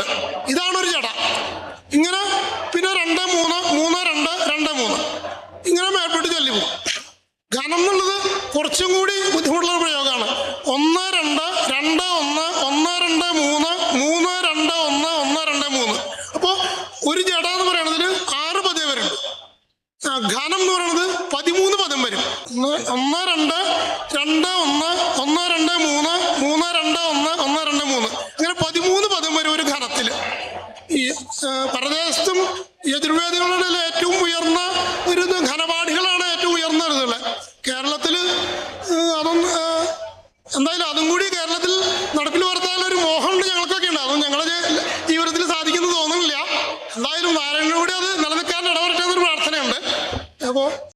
2 ഇതാണ് ഒരു ജട. ഇങ്ങനെ പിന്നെ 2 3 3 2 2 3 ഇങ്ങനെ മേൽപോട്ട് ചൊല്ലി പോകും. ഘനം എന്നുള്ളത് കുറച്ചും കൂടി ബുദ്ധിമുട്ടുള്ള പ്രയോഗമാണ്. 1 2 2 1 1 2 3 3 2 1 1 2 3. അപ്പോൾ ഒരു ജട എന്ന് പറയുന്നതിന് 6 പദം വരുന്നുണ്ട്. ഘനം എന്ന് പറയുന്നത് 13 പദം വരും. 1 2